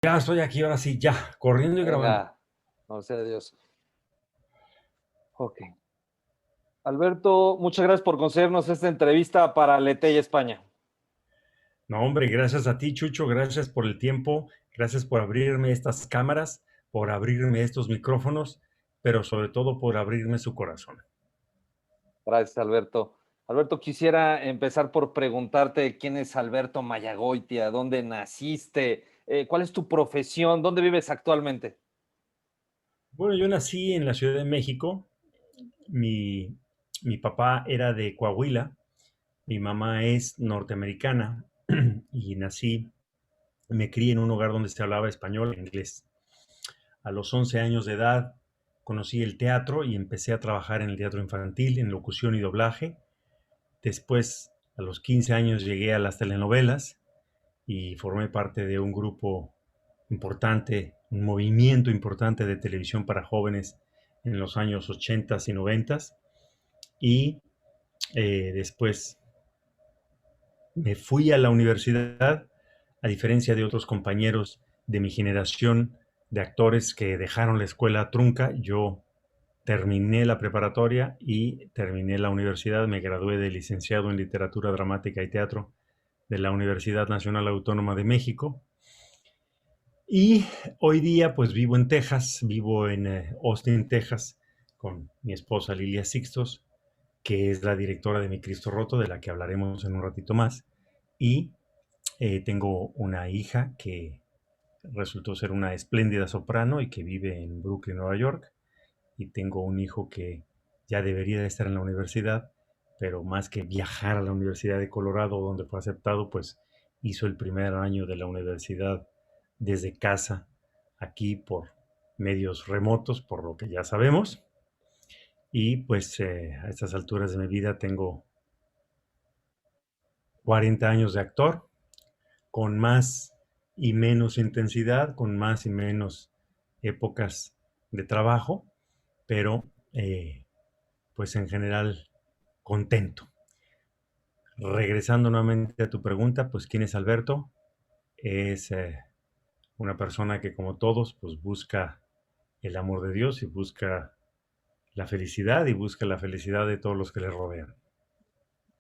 Ya estoy aquí, ahora sí, ya, corriendo y grabando. Venga, no sea Dios. Ok. Alberto, muchas gracias por concedernos esta entrevista para Letella España. No, hombre, gracias a ti, Chucho, gracias por el tiempo, gracias por abrirme estas cámaras, por abrirme estos micrófonos, pero sobre todo por abrirme su corazón. Gracias, Alberto. Alberto, quisiera empezar por preguntarte quién es Alberto Mayagoitia, dónde naciste, cuál es tu profesión, dónde vives actualmente. Bueno, yo nací en la Ciudad de México, mi, mi papá era de Coahuila, mi mamá es norteamericana y me crié en un hogar donde se hablaba español e inglés. A los 11 años de edad conocí el teatro y empecé a trabajar en el teatro infantil, en locución y doblaje. Después, a los 15 años, llegué a las telenovelas y formé parte de un grupo importante, un movimiento importante de televisión para jóvenes en los años 80 y 90. Y después me fui a la universidad, a diferencia de otros compañeros de mi generación de actores que dejaron la escuela trunca. Yo terminé la preparatoria y terminé la universidad. Me gradué de licenciado en literatura dramática y teatro de la Universidad Nacional Autónoma de México. Y hoy día pues vivo en Texas, vivo en Austin, Texas, con mi esposa Lilia Sixtos, que es la directora de Mi Cristo Roto, de la que hablaremos en un ratito más. Y tengo una hija que resultó ser una espléndida soprano y que vive en Brooklyn, Nueva York. Y tengo un hijo que ya debería de estar en la universidad, pero más que viajar a la Universidad de Colorado, donde fue aceptado, pues hizo el primer año de la universidad desde casa, aquí por medios remotos, por lo que ya sabemos. Y pues a estas alturas de mi vida tengo 40 años de actor, con más y menos intensidad, con más y menos épocas de trabajo, pero pues en general contento. Regresando nuevamente a tu pregunta, pues ¿quién es Alberto? Es una persona que como todos, pues busca el amor de Dios y busca la felicidad y busca la felicidad de todos los que le rodean.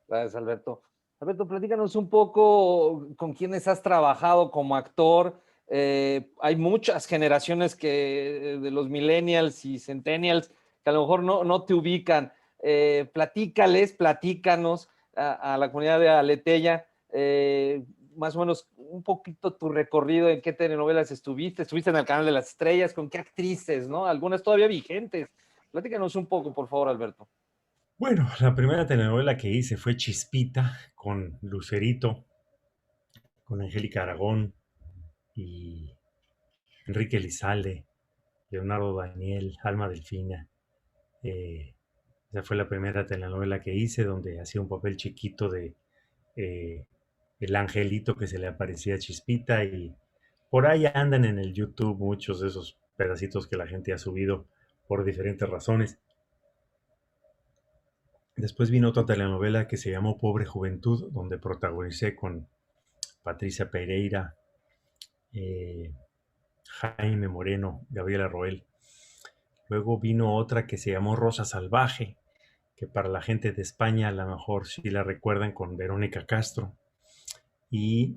Gracias, Alberto. Alberto, platícanos un poco con quiénes has trabajado como actor. Hay muchas generaciones de los millennials y centennials que a lo mejor no te ubican. Platícanos a la comunidad de Aletella, más o menos un poquito tu recorrido, en qué telenovelas estuviste en el Canal de las Estrellas, con qué actrices, ¿no? Algunas todavía vigentes. Platícanos un poco, por favor, Alberto. Bueno, la primera telenovela que hice fue Chispita con Lucerito, con Angélica Aragón y Enrique Elizalde, Leonardo Daniel, Alma Delfina. Eh, Esa fue la primera telenovela que hice donde hacía un papel chiquito de eh, el angelito que se le aparecía a Chispita, y por ahí andan en el YouTube muchos de esos pedacitos que la gente ha subido por diferentes razones. Después vino otra telenovela que se llamó Pobre Juventud, donde protagonicé con Patricia Pereira, eh, Jaime Moreno, Gabriela Roel. Luego vino otra que se llamó Rosa Salvaje, que para la gente de España a lo mejor sí la recuerdan, con Verónica Castro. Y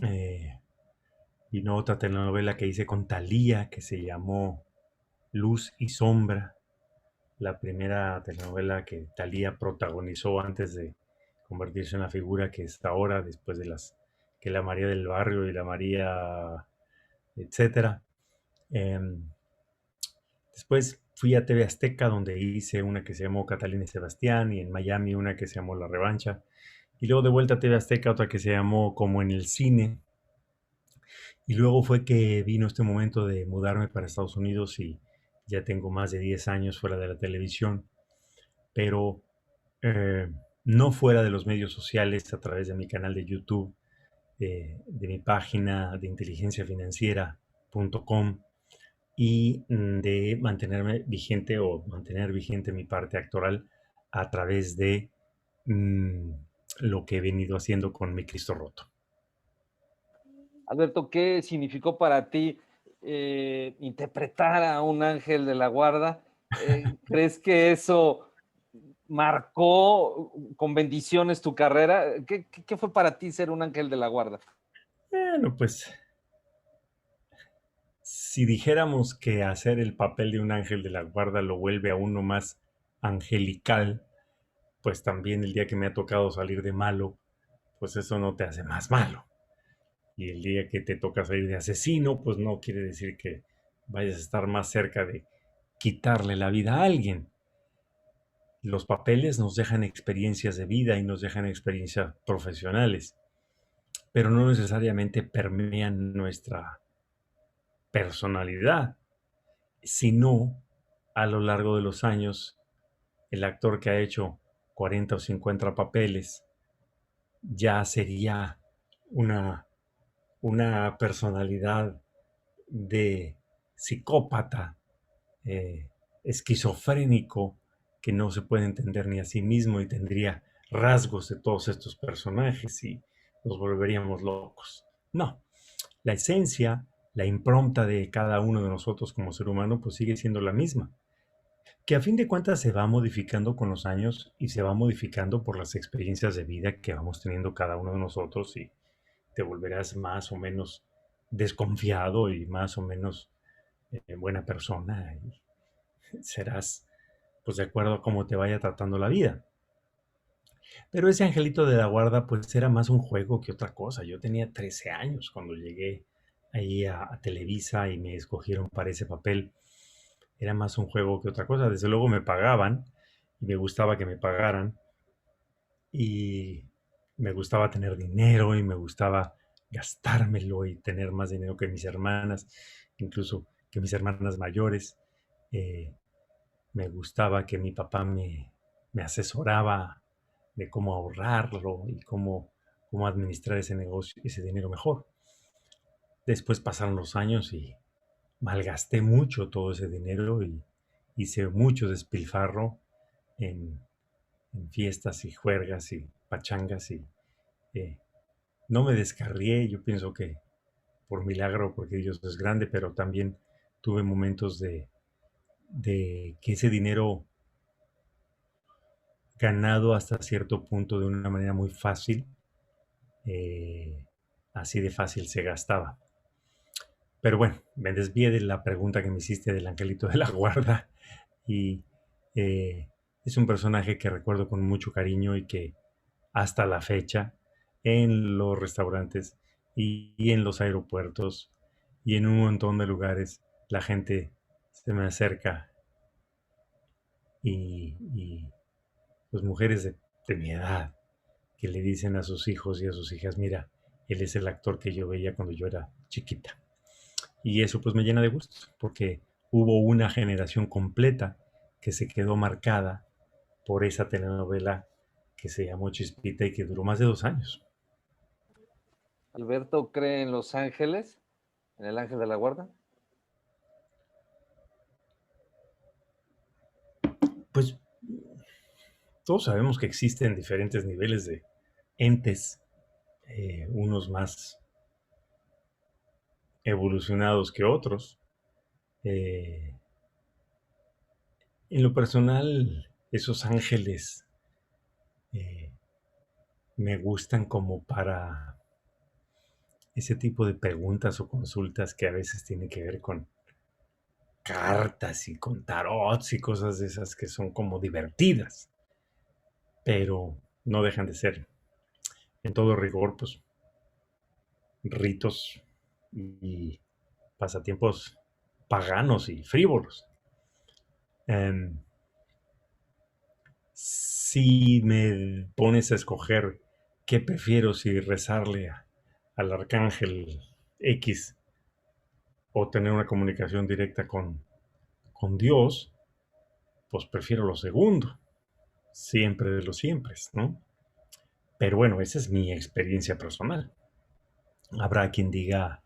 eh, vino otra telenovela que hice con Thalía, que se llamó Luz y Sombra, la primera telenovela que Thalía protagonizó antes de convertirse en la figura que está ahora, después de las que la María del Barrio y la María, etcétera. Eh, Después fui a TV Azteca, donde hice una que se llamó Catalina y Sebastián, y en Miami una que se llamó La Revancha. Y luego de vuelta a TV Azteca otra que se llamó Como en el Cine. Y luego fue que vino este momento de mudarme para Estados Unidos y ya tengo más de 10 años fuera de la televisión, pero eh, no fuera de los medios sociales, a través de mi canal de YouTube, de mi página de inteligenciafinanciera.com, y de mantenerme vigente o mantener vigente mi parte actoral a través de mm, lo que he venido haciendo con Mi Cristo Roto. Alberto, ¿qué significó para ti interpretar a un ángel de la guarda? ¿Crees que eso marcó con bendiciones tu carrera? ¿Qué fue para ti ser un ángel de la guarda? Bueno, pues si dijéramos que hacer el papel de un ángel de la guarda lo vuelve a uno más angelical, pues también el día que me ha tocado salir de malo, pues eso no te hace más malo. Y el día que te toca salir de asesino, pues no quiere decir que vayas a estar más cerca de quitarle la vida a alguien. Los papeles nos dejan experiencias de vida y nos dejan experiencias profesionales, pero no necesariamente permean nuestra personalidad, sino a lo largo de los años, el actor que ha hecho 40 o 50 papeles ya sería una, una personalidad de psicópata, eh, esquizofrénico, que no se puede entender ni a sí mismo y tendría rasgos de todos estos personajes y nos volveríamos locos. No, la esencia, la impronta de cada uno de nosotros como ser humano, pues sigue siendo la misma, que a fin de cuentas se va modificando con los años y se va modificando por las experiencias de vida que vamos teniendo cada uno de nosotros y te volverás más o menos desconfiado y más o menos buena persona y serás pues de acuerdo a cómo te vaya tratando la vida. Pero ese angelito de la guarda pues era más un juego que otra cosa. Yo tenía 13 años cuando llegué ahí a Televisa y me escogieron para ese papel. Era más un juego que otra cosa. Desde luego me pagaban y me gustaba que me pagaran y me gustaba tener dinero y me gustaba gastármelo y tener más dinero que mis hermanas, incluso que mis hermanas mayores. Eh, Me gustaba que mi papá me asesoraba de cómo ahorrarlo y cómo administrar ese negocio, ese dinero mejor. Después pasaron los años y malgasté mucho todo ese dinero y hice mucho despilfarro en, en fiestas y juergas y pachangas y eh, no me descarrié. Yo pienso que por milagro, porque Dios es grande, pero también tuve momentos de que ese dinero ganado hasta cierto punto de una manera muy fácil, eh, así de fácil se gastaba. Pero bueno, me desvié de la pregunta que me hiciste del angelito de la guarda y eh, es un personaje que recuerdo con mucho cariño y que hasta la fecha en los restaurantes y en los aeropuertos y en un montón de lugares la gente se me acerca y pues mujeres de mi edad que le dicen a sus hijos y a sus hijas, mira, él es el actor que yo veía cuando yo era chiquita. Y eso pues me llena de gusto, porque hubo una generación completa que se quedó marcada por esa telenovela que se llamó Chispita y que duró más de 2 años. ¿Alberto cree en los ángeles, en el ángel de la guarda? Pues todos sabemos que existen diferentes niveles de entes, unos más evolucionados que otros. Eh, en lo personal, esos ángeles eh, me gustan como para ese tipo de preguntas o consultas que a veces tienen que ver con cartas y con tarots y cosas de esas que son como divertidas, pero no dejan de ser, en todo rigor, pues ritos y pasatiempos paganos y frívolos. Um, si me pones a escoger qué prefiero, si rezarle al arcángel X o tener una comunicación directa con Dios, pues prefiero lo segundo, siempre de los siempre, ¿no? Pero bueno, esa es mi experiencia personal. Habrá quien diga,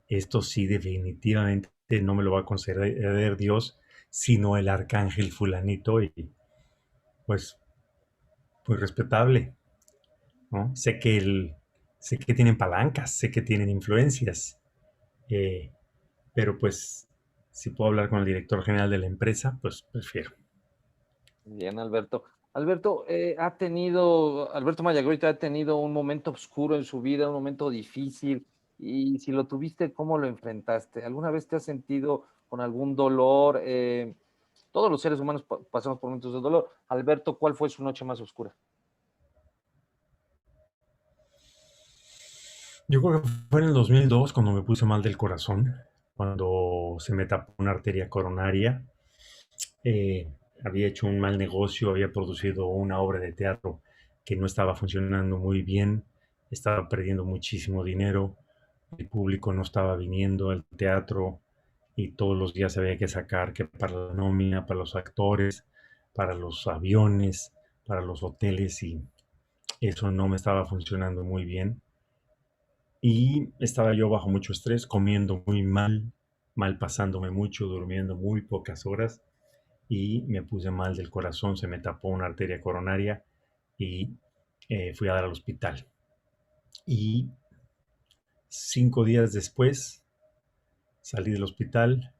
esto sí definitivamente no me lo va a conceder Dios, sino el arcángel fulanito y pues muy respetable, ¿no? Sé que sé que tienen palancas, sé que tienen influencias, eh, pero pues si puedo hablar con el director general de la empresa, pues prefiero. Bien, Alberto. Alberto, Alberto Mayagoita ha tenido un momento oscuro en su vida, un momento difícil, y si lo tuviste, ¿cómo lo enfrentaste? ¿Alguna vez te has sentido con algún dolor? Todos los seres humanos pasamos por momentos de dolor. Alberto, ¿cuál fue su noche más oscura? Yo creo que fue en el 2002 cuando me puse mal del corazón, cuando se me tapó una arteria coronaria. Eh, Había hecho un mal negocio, había producido una obra de teatro que no estaba funcionando muy bien, estaba perdiendo muchísimo dinero, el público no estaba viniendo al teatro y todos los días había que sacar que para la nómina, para los actores, para los aviones, para los hoteles y eso no me estaba funcionando muy bien. Y estaba yo bajo mucho estrés, comiendo muy mal, mal pasándome mucho, durmiendo muy pocas horas y me puse mal del corazón, se me tapó una arteria coronaria y fui a dar al hospital. Y 5 días después salí del hospital,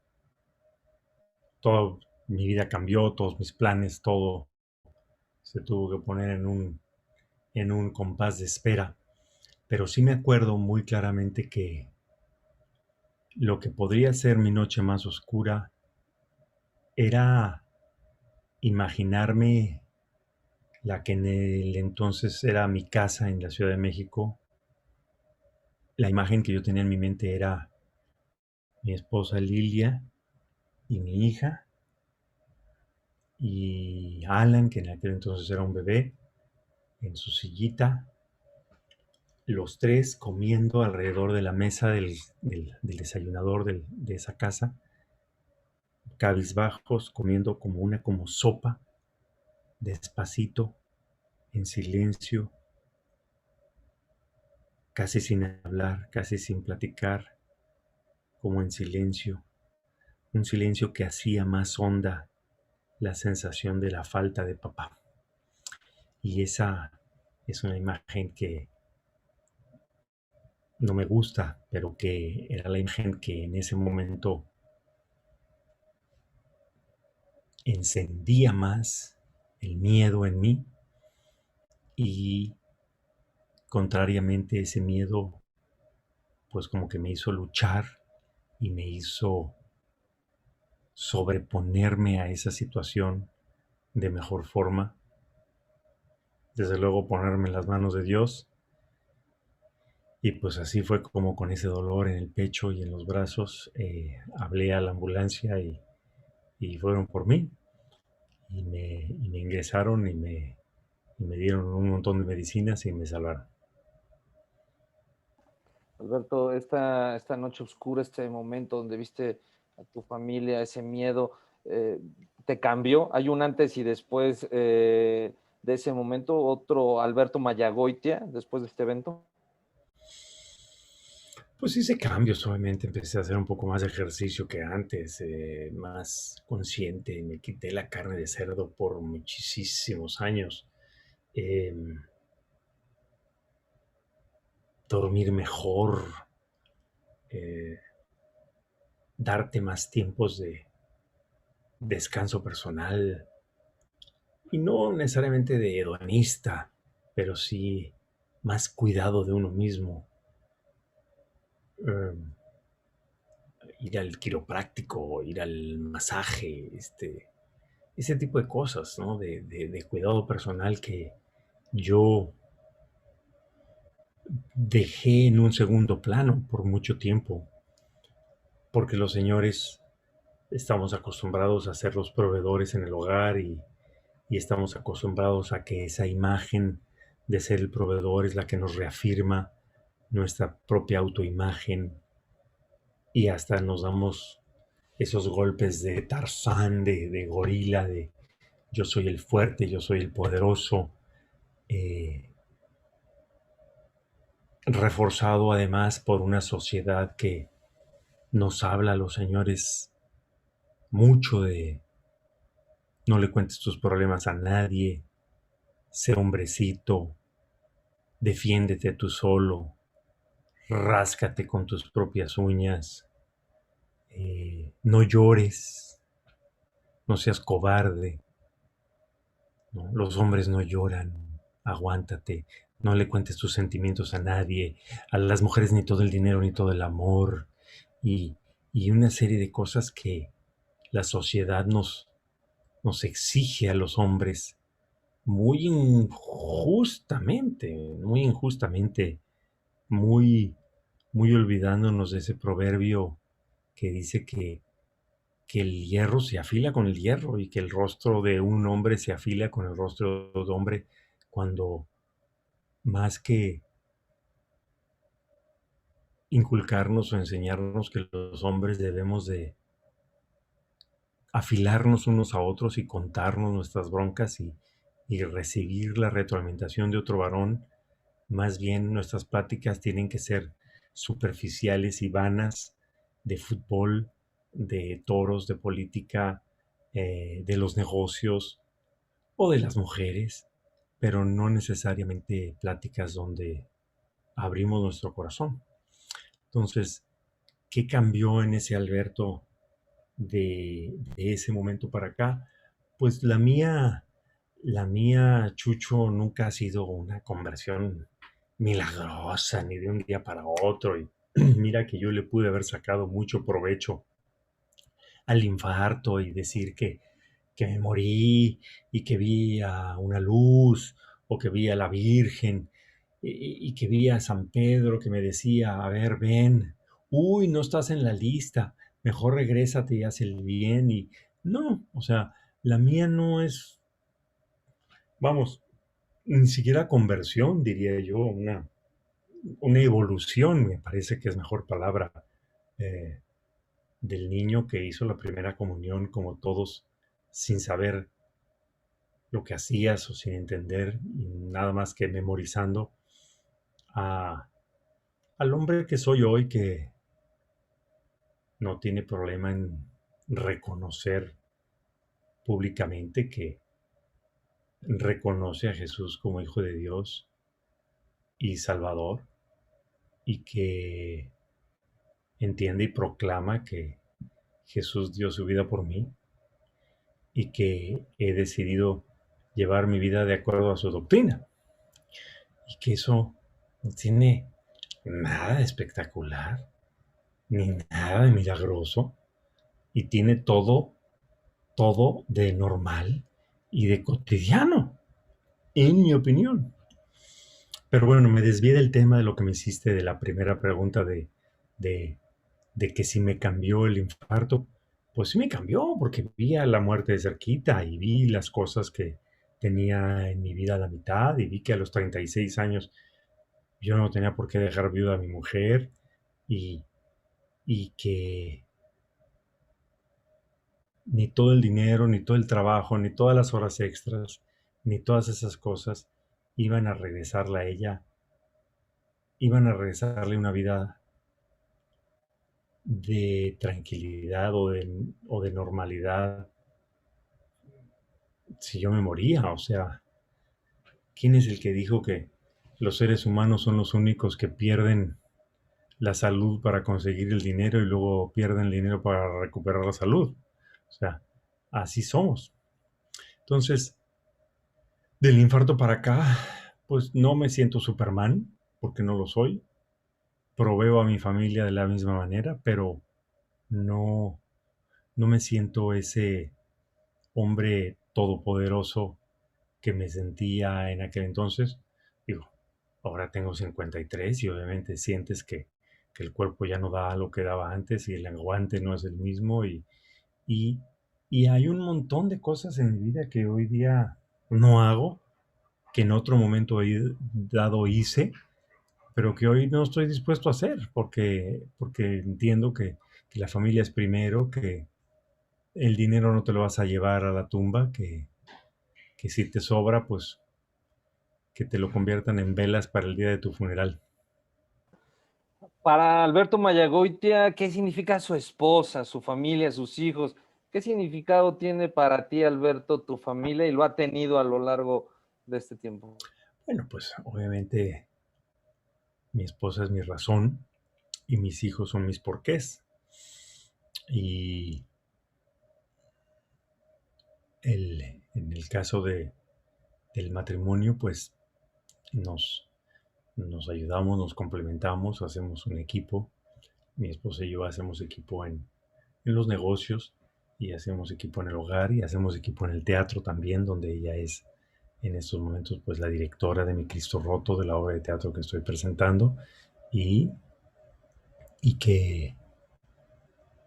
toda mi vida cambió, todos mis planes, todo se tuvo que poner en un compás de espera. Pero sí me acuerdo muy claramente que lo que podría ser mi noche más oscura era imaginarme la que en el entonces era mi casa en la Ciudad de México. La imagen que yo tenía en mi mente era mi esposa Lilia y mi hija y Alan, que en aquel entonces era un bebé, en su sillita, los tres comiendo alrededor de la mesa del desayunador de esa casa, cabizbajos, comiendo como sopa, despacito, en silencio, casi sin hablar, casi sin platicar, como en silencio, un silencio que hacía más honda la sensación de la falta de papá. Y esa es una imagen que no me gusta, pero que era la imagen que en ese momento encendía más el miedo en mí y contrariamente ese miedo pues como que me hizo luchar y me hizo sobreponerme a esa situación de mejor forma. Desde luego ponerme en las manos de Dios. Y pues así fue como con ese dolor en el pecho y en los brazos hablé a la ambulancia y fueron por mí y me ingresaron y me dieron un montón de medicinas y me salvaron. Alberto, esta noche oscura, este momento donde viste a tu familia, ese miedo, eh, ¿te cambió? ¿Hay un antes y después de ese momento? ¿Otro Alberto Mayagoitia después de este evento? Pues hice cambios, obviamente empecé a hacer un poco más de ejercicio que antes, más consciente, me quité la carne de cerdo por muchísimos años. Eh, Dormir mejor, eh, darte más tiempos de descanso personal, y no necesariamente de hedonista, pero sí más cuidado de uno mismo. Eh, Ir al quiropráctico, ir al masaje, ese tipo de cosas, ¿no? De cuidado personal que yo dejé en un segundo plano por mucho tiempo, porque los señores estamos acostumbrados a ser los proveedores en el hogar y estamos acostumbrados a que esa imagen de ser el proveedor es la que nos reafirma nuestra propia autoimagen y hasta nos damos esos golpes de Tarzán, de gorila, de yo soy el fuerte, yo soy el poderoso, eh, reforzado además por una sociedad que nos habla a los señores mucho de no le cuentes tus problemas a nadie, sé hombrecito, defiéndete tú solo, ráscate con tus propias uñas, no llores, no seas cobarde, ¿no? Los hombres no lloran, aguántate, no le cuentes tus sentimientos a nadie, a las mujeres ni todo el dinero ni todo el amor, y, y una serie de cosas que la sociedad nos exige a los hombres muy injustamente, muy, muy olvidándonos de ese proverbio que dice que el hierro se afila con el hierro y que el rostro de un hombre se afila con el rostro de un hombre cuando más que inculcarnos o enseñarnos que los hombres debemos de afilarnos unos a otros y contarnos nuestras broncas y recibir la retroalimentación de otro varón, más bien nuestras pláticas tienen que ser superficiales y vanas de fútbol, de toros, de política, de los negocios o de las mujeres, pero no necesariamente pláticas donde abrimos nuestro corazón. Entonces, ¿qué cambió en ese Alberto de ese momento para acá? Pues la mía, Chucho, nunca ha sido una conversión milagrosa, ni de un día para otro. Y mira que yo le pude haber sacado mucho provecho al infarto y decir que me morí y que vi a una luz o que vi a la Virgen y que vi a San Pedro que me decía, a ver, ven, uy, no estás en la lista, mejor regrésate y haz el bien. Y no, o sea, la mía no es, vamos, ni siquiera conversión, diría yo, una evolución, me parece que es mejor palabra, eh, del niño que hizo la primera comunión como todos, sin saber lo que hacías o sin entender, y nada más que memorizando, a, al hombre que soy hoy, que no tiene problema en reconocer públicamente que reconoce a Jesús como Hijo de Dios y Salvador, y que entiende y proclama que Jesús dio su vida por mí y que he decidido llevar mi vida de acuerdo a su doctrina, y que eso no tiene nada de espectacular ni nada de milagroso, y tiene todo de normal y de cotidiano, en mi opinión. Pero bueno, me desvié del tema de lo que me hiciste de la primera pregunta de, de que si me cambió el infarto. Pues sí me cambió, porque vi a la muerte de cerquita y vi las cosas que tenía en mi vida a la mitad, y vi que a los 36 años yo no tenía por qué dejar viuda a mi mujer, y, y que ni todo el dinero, ni todo el trabajo, ni todas las horas extras, ni todas esas cosas iban a regresarle a ella, iban a regresarle una vida de tranquilidad o de normalidad si yo me moría. O sea, ¿quién es el que dijo que los seres humanos son los únicos que pierden la salud para conseguir el dinero y luego pierden el dinero para recuperar la salud? O sea, así somos. Entonces, del infarto para acá, pues no me siento Superman, porque no lo soy. Proveo a mi familia de la misma manera, pero no, no me siento ese hombre todopoderoso que me sentía en aquel entonces. Digo, ahora tengo 53 y obviamente sientes que el cuerpo ya no da lo que daba antes y el aguante no es el mismo, y, y hay un montón de cosas en mi vida que hoy día no hago, que en otro momento dado hice, pero que hoy no estoy dispuesto a hacer, porque entiendo que la familia es primero, que el dinero no te lo vas a llevar a la tumba, que si te sobra, pues que te lo conviertan en velas para el día de tu funeral. Para Alberto Mayagoitia, ¿qué significa su esposa, su familia, sus hijos? ¿Qué significado tiene para ti, Alberto, tu familia y lo ha tenido a lo largo de este tiempo? Bueno, pues obviamente Mi esposa es mi razón y mis hijos son mis porqués. Y en el caso del matrimonio, pues nos, nos ayudamos, nos complementamos, hacemos un equipo. Mi esposa y yo hacemos equipo en los negocios y hacemos equipo en el hogar y hacemos equipo en el teatro también, donde ella es en estos momentos pues la directora de Mi Cristo Roto, de la obra de teatro que estoy presentando y, y que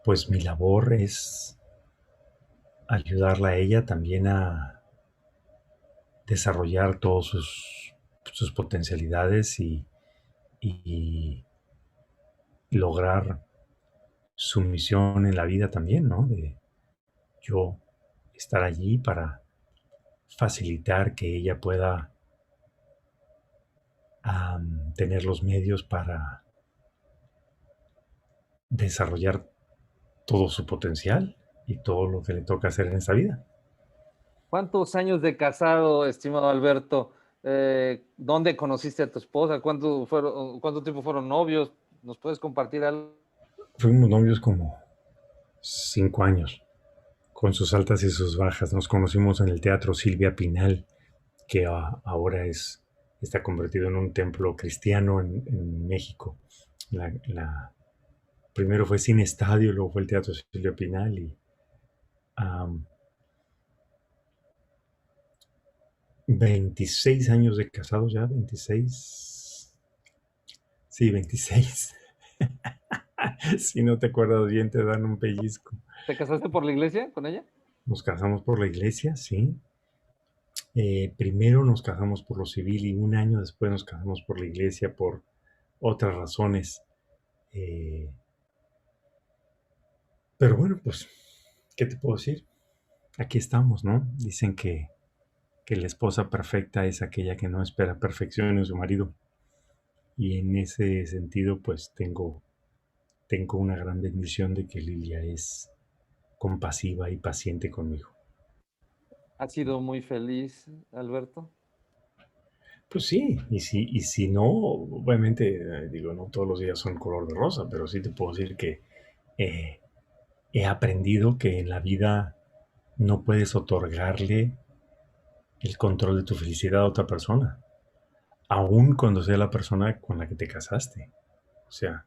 pues mi labor es ayudarla a ella también a desarrollar todas sus potencialidades y lograr su misión en la vida también, ¿no? De yo estar allí para facilitar que ella pueda tener los medios para desarrollar todo su potencial y todo lo que le toca hacer en esta vida. ¿Cuántos años de casado, estimado Alberto? ¿Dónde conociste a tu esposa? ¿Cuánto tiempo fueron novios? ¿Nos puedes compartir algo? Fuimos novios como 5 años, con sus altas y sus bajas. Nos conocimos en el Teatro Silvia Pinal, que ahora está convertido en un templo cristiano en México. Primero fue Cine Estadio, luego fue el Teatro Silvia Pinal y um, 26 años de casados ya, 26. Sí, 26. Si no te acuerdas bien, te dan un pellizco. ¿Te casaste por la iglesia con ella? Nos casamos por la iglesia, sí. Primero nos casamos por lo civil y un año después nos casamos por la iglesia por otras razones. Eh, pero bueno, pues, ¿qué te puedo decir? Aquí estamos, ¿no? Dicen que la esposa perfecta es aquella que no espera perfección en su marido. Y en ese sentido, pues tengo una gran bendición de que Lilia es compasiva y paciente conmigo. ¿Has sido muy feliz, Alberto? Pues sí, y si no, obviamente, digo, no todos los días son color de rosa, pero sí te puedo decir que eh, he aprendido que en la vida no puedes otorgarle el control de tu felicidad a otra persona, aun cuando sea la persona con la que te casaste. O sea,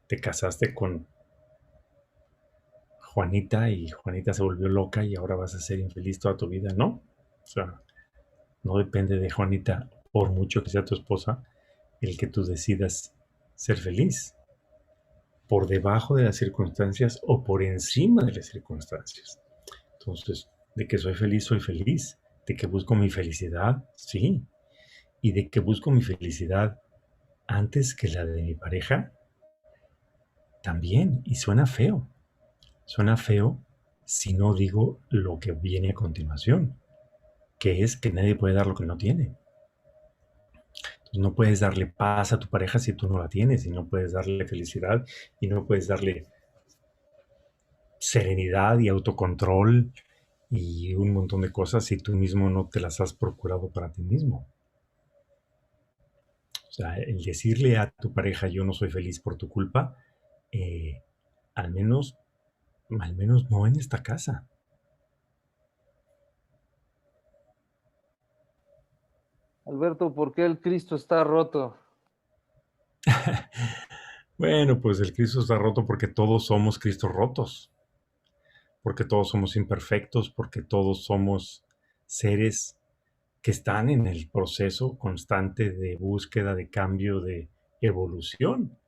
te casaste con Juanita y Juanita se volvió loca y ahora vas a ser infeliz toda tu vida, ¿no? O sea, no depende de Juanita, por mucho que sea tu esposa, el que tú decidas ser feliz, por debajo de las circunstancias o por encima de las circunstancias. Entonces, de que soy feliz, soy feliz. De que busco mi felicidad, sí. Y de que busco mi felicidad antes que la de mi pareja, también. Y suena feo. Suena feo si no digo lo que viene a continuación, que es que nadie puede dar lo que no tiene. Entonces, no puedes darle paz a tu pareja si tú no la tienes, y no puedes darle felicidad, y no puedes darle serenidad y autocontrol y un montón de cosas si tú mismo no te las has procurado para ti mismo. O sea, el decirle a tu pareja yo no soy feliz por tu culpa, eh, al menos, al menos no en esta casa. Alberto, ¿por qué el Cristo está roto? Bueno, pues el Cristo está roto porque todos somos Cristos rotos, porque todos somos imperfectos, porque todos somos seres que están en el proceso constante de búsqueda, de cambio, de evolución.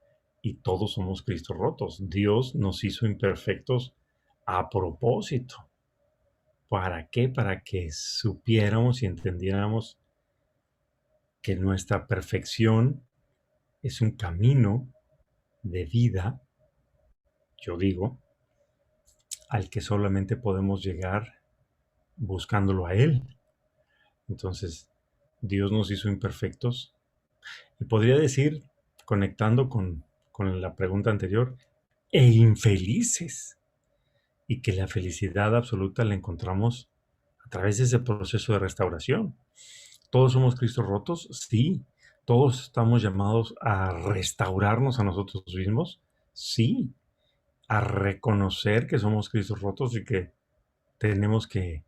Y todos somos Cristos rotos. Dios nos hizo imperfectos a propósito. ¿Para qué? Para que supiéramos y entendiéramos que nuestra perfección es un camino de vida, yo digo, al que solamente podemos llegar buscándolo a Él. Entonces, Dios nos hizo imperfectos. Y podría decir, conectando con la pregunta anterior, e infelices. Y que la felicidad absoluta la encontramos a través de ese proceso de restauración. ¿Todos somos Cristos rotos? Sí. todos estamos llamados a restaurarnos a nosotros mismos, sí, a reconocer que somos Cristos rotos y que tenemos que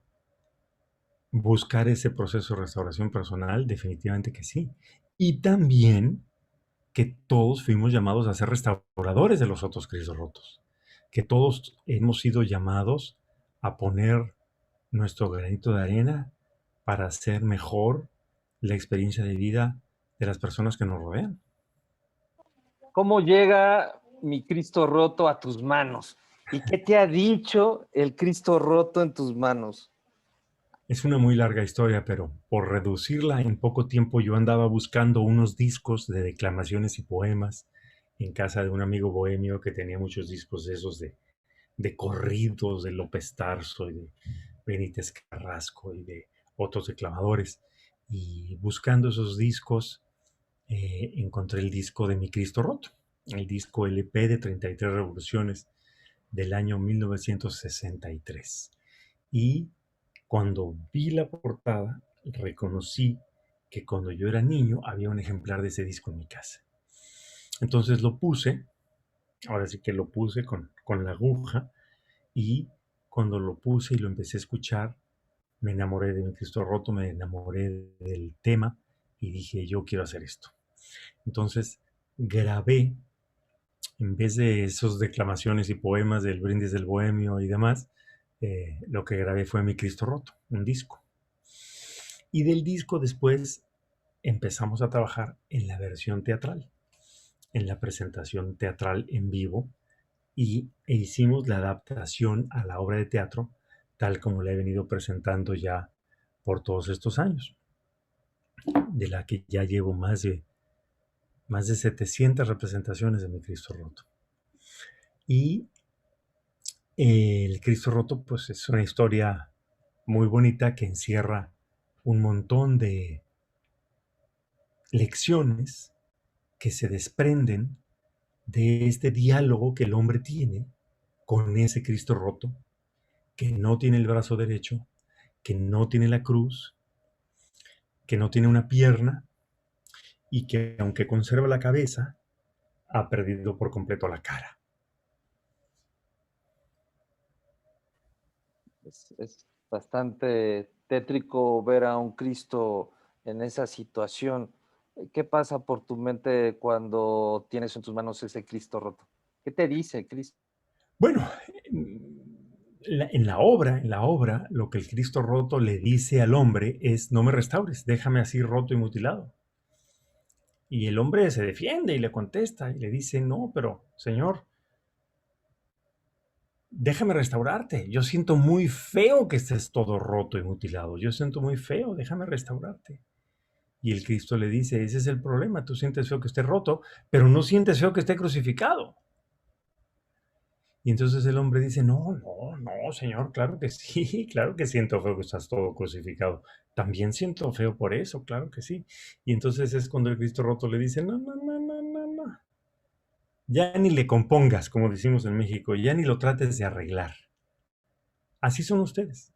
buscar ese proceso de restauración personal, definitivamente que sí. Y también que todos fuimos llamados a ser restauradores de los otros Cristos rotos, que todos hemos sido llamados a poner nuestro granito de arena para hacer mejor la experiencia de vida de las personas que nos rodean. ¿Cómo llega mi Cristo roto a tus manos? ¿Y qué te ha dicho el Cristo roto en tus manos? Es una muy larga historia, pero por reducirla en poco tiempo yo andaba buscando unos discos de declamaciones y poemas en casa de un amigo bohemio que tenía muchos discos de esos de corridos de López Tarso y de Benítez Carrasco y de otros declamadores. Y buscando esos discos encontré el disco de Mi Cristo Roto, el disco LP de 33 Revoluciones del año 1963. Y cuando vi la portada, reconocí que cuando yo era niño había un ejemplar de ese disco en mi casa. Entonces lo puse, ahora sí que lo puse con la aguja, y cuando lo puse y lo empecé a escuchar, me enamoré de Mi Cristo Roto, me enamoré del tema y dije, yo quiero hacer esto. Entonces grabé, en vez de esas declamaciones y poemas del Brindis del Bohemio y demás, lo que grabé fue Mi Cristo Roto, un disco. Y del disco después empezamos a trabajar en la versión teatral, en la presentación teatral en vivo, e hicimos la adaptación a la obra de teatro tal como la he venido presentando ya por todos estos años, de la que ya llevo más de 700 representaciones de Mi Cristo Roto. Y el Cristo Roto pues es una historia muy bonita que encierra un montón de lecciones que se desprenden de este diálogo que el hombre tiene con ese Cristo roto, que no tiene el brazo derecho, que no tiene la cruz, que no tiene una pierna y que aunque conserva la cabeza, ha perdido por completo la cara. Es bastante tétrico ver a un Cristo en esa situación. ¿Qué pasa por tu mente cuando tienes en tus manos ese Cristo roto? ¿Qué te dice Cristo? Bueno, en la obra, lo que el Cristo roto le dice al hombre es, no me restaures, déjame así roto y mutilado. Y el hombre se defiende y le contesta y le dice, no, pero Señor, déjame restaurarte. Yo siento muy feo que estés todo roto y mutilado. Yo siento muy feo, déjame restaurarte. Y el Cristo le dice, ese es el problema, tú sientes feo que esté roto, pero no sientes feo que esté crucificado. Y entonces el hombre dice, no, no, no, Señor, claro que sí, claro que siento feo que estás todo crucificado. También siento feo por eso, claro que sí. Y entonces es cuando el Cristo roto le dice, no, no, no, no, no, no. Ya ni le compongas, como decimos en México, ya ni lo trates de arreglar. Así son ustedes.